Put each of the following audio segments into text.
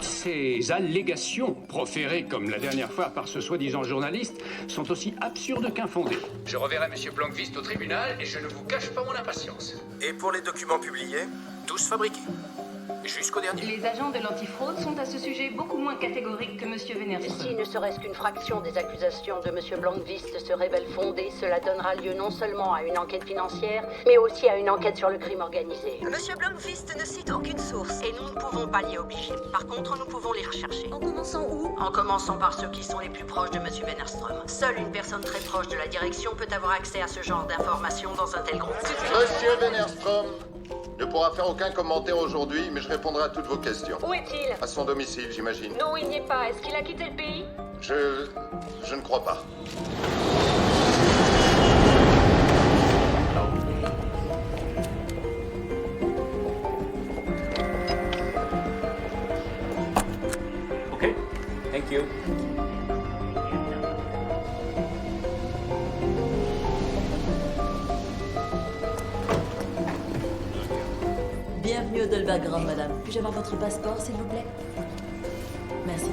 toutes ces allégations, proférées comme la dernière fois par ce soi-disant journaliste, sont aussi absurdes qu'infondées. Je reverrai M. Blankvist au tribunal et je ne vous cache pas mon impatience. Et pour les documents publiés, tous fabriqués. Jusqu'au dernier. Les agents de l'antifraude sont à ce sujet beaucoup moins catégoriques que M. Wennerström. Si ne serait-ce qu'une fraction des accusations de M. Blankvist se révèle fondée, cela donnera lieu non seulement à une enquête financière, mais aussi à une enquête sur le crime organisé. Monsieur Blankvist ne cite aucune source. Et nous ne pouvons pas l'y obliger. Par contre, nous pouvons les rechercher. En commençant où? En commençant par ceux qui sont les plus proches de M. Wennerström. Seule une personne très proche de la direction peut avoir accès à ce genre d'informations dans un tel groupe. Monsieur Wennerström ne pourra faire aucun commentaire aujourd'hui, mais je répondrai à toutes vos questions. Où est-il? À son domicile, j'imagine. Non, il n'y est pas. Est-ce qu'il a quitté le pays? Je ne crois pas. Okay, thank you. Bienvenue au Dolbagram, madame. Puis-je avoir votre passeport, s'il vous plaît? Merci.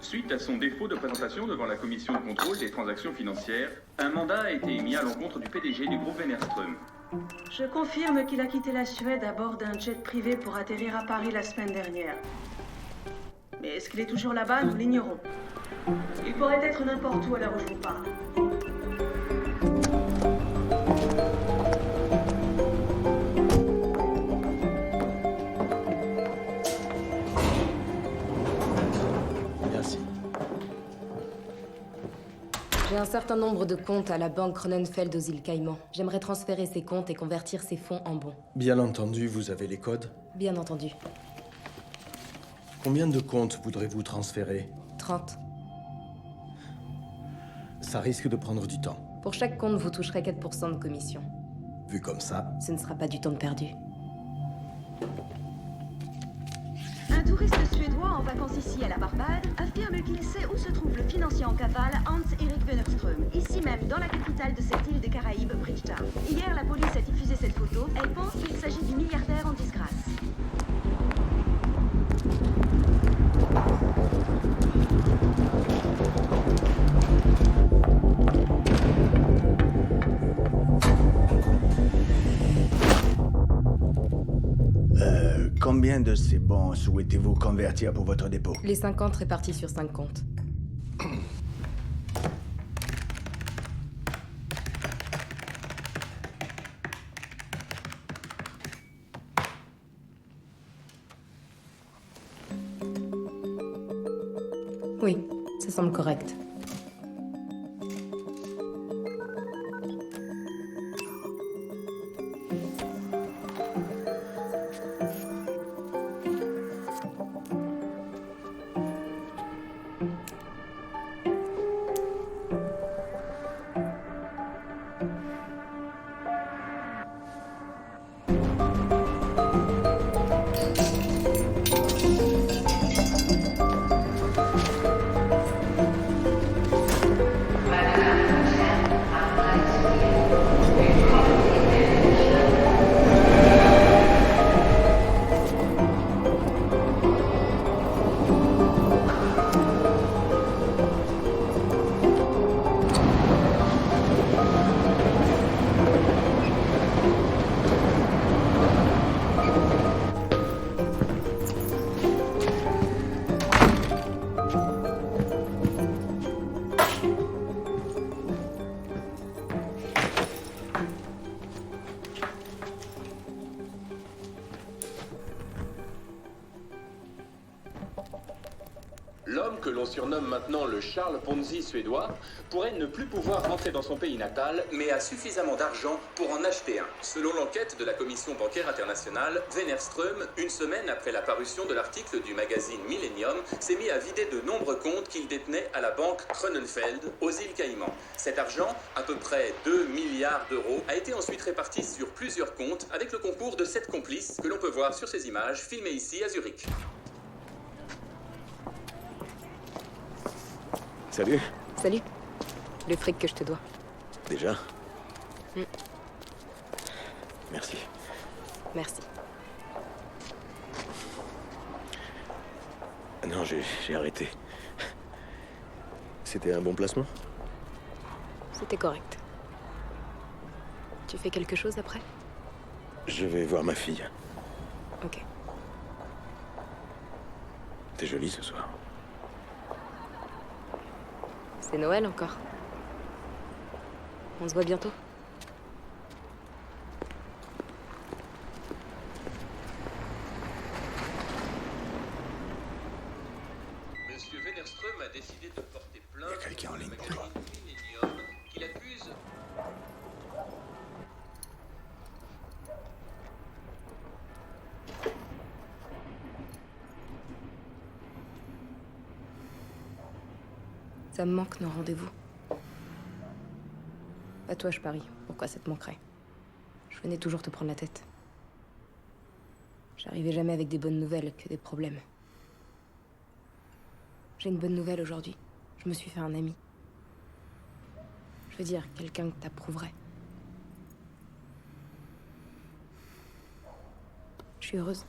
Suite à son défaut de présentation devant la commission de contrôle des transactions financières, un mandat a été émis à l'encontre du PDG du groupe Wennerström. Je confirme qu'il a quitté la Suède à bord d'un jet privé pour atterrir à Paris la semaine dernière. Mais est-ce qu'il est toujours là-bas? Nous l'ignorons. Il pourrait être n'importe où à l'heure où je vous parle. Merci. J'ai un certain nombre de comptes à la banque Cronenfeld aux îles Caïmans. J'aimerais transférer ces comptes et convertir ces fonds en bons. Bien entendu, vous avez les codes. Bien entendu. Combien de comptes voudrez-vous transférer? 30. Ça risque de prendre du temps. Pour chaque compte, vous toucherez 4% de commission. Vu comme ça, Ce ne sera pas du temps de perdu. Un touriste suédois en vacances ici à la Barbade affirme qu'il sait où se trouve le financier en cavale Hans-Erik Wennerström, ici même dans la capitale de cette île des Caraïbes, Bridgetown. Hier, la police a diffusé cette photo. Elle pense qu'il s'agit du milliardaire en disgrâce. Combien de ces bons souhaitez-vous convertir pour votre dépôt? Les 50 répartis sur 5 comptes. Oui, ça semble correct. L'homme que l'on surnomme maintenant le Charles Ponzi suédois pourrait ne plus pouvoir rentrer dans son pays natal, mais a suffisamment d'argent pour en acheter un. Selon l'enquête de la Commission bancaire internationale, Wennerström, une semaine après la parution de l'article du magazine Millennium, s'est mis à vider de nombreux comptes qu'il détenait à la banque Cronenfeld aux îles Caïmans. Cet argent, à peu près 2 milliards d'euros, a été ensuite réparti sur plusieurs comptes avec le concours de 7 complices que l'on peut voir sur ces images filmées ici à Zurich. Salut. Salut. Le fric que je te dois. Déjà? Merci. Merci. Non, j'ai arrêté. C'était un bon placement? C'était correct. Tu fais quelque chose après? Je vais voir ma fille. Ok. T'es jolie ce soir. C'est Noël encore. On se voit bientôt. Monsieur Wennerström a décidé de porter plainte. Il y a quelqu'un en ligne pour toi. Millennium, qu'il accuse. Ça me manque nos rendez-vous. Pas toi, je parie. Pourquoi ça te manquerait? Je venais toujours te prendre la tête. J'arrivais jamais avec des bonnes nouvelles, que des problèmes. J'ai une bonne nouvelle aujourd'hui. Je me suis fait un ami. Je veux dire, quelqu'un que t'approuverait. Je suis heureuse.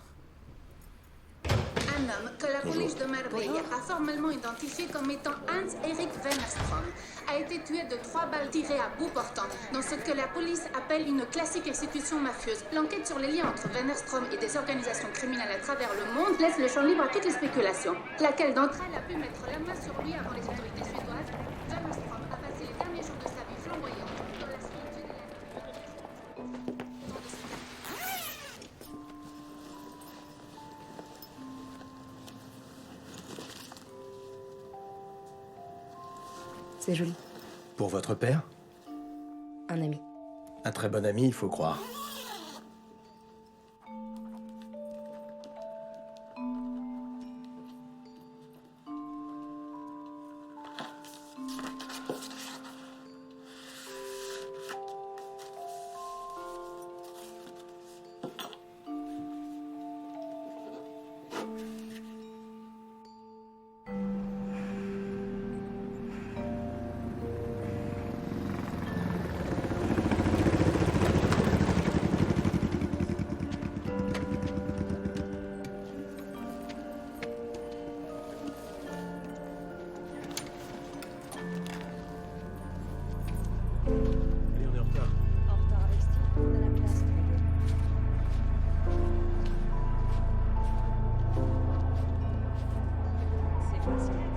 Un homme que la police de Marbella a formellement identifié comme étant Hans-Erik Wennerström a été tué de 3 balles tirées à bout portant dans ce que la police appelle une classique exécution mafieuse. L'enquête sur les liens entre Wennerström et des organisations criminelles à travers le monde laisse le champ libre à toutes les spéculations. Laquelle d'entre elles a pu mettre la main sur lui avant les autorités suédoises? Wennerström a passé les derniers jours de sa vie flamboyante dans la solitude et la... C'est joli. Pour votre père? Un ami. Un très bon ami, il faut croire. C'est facile.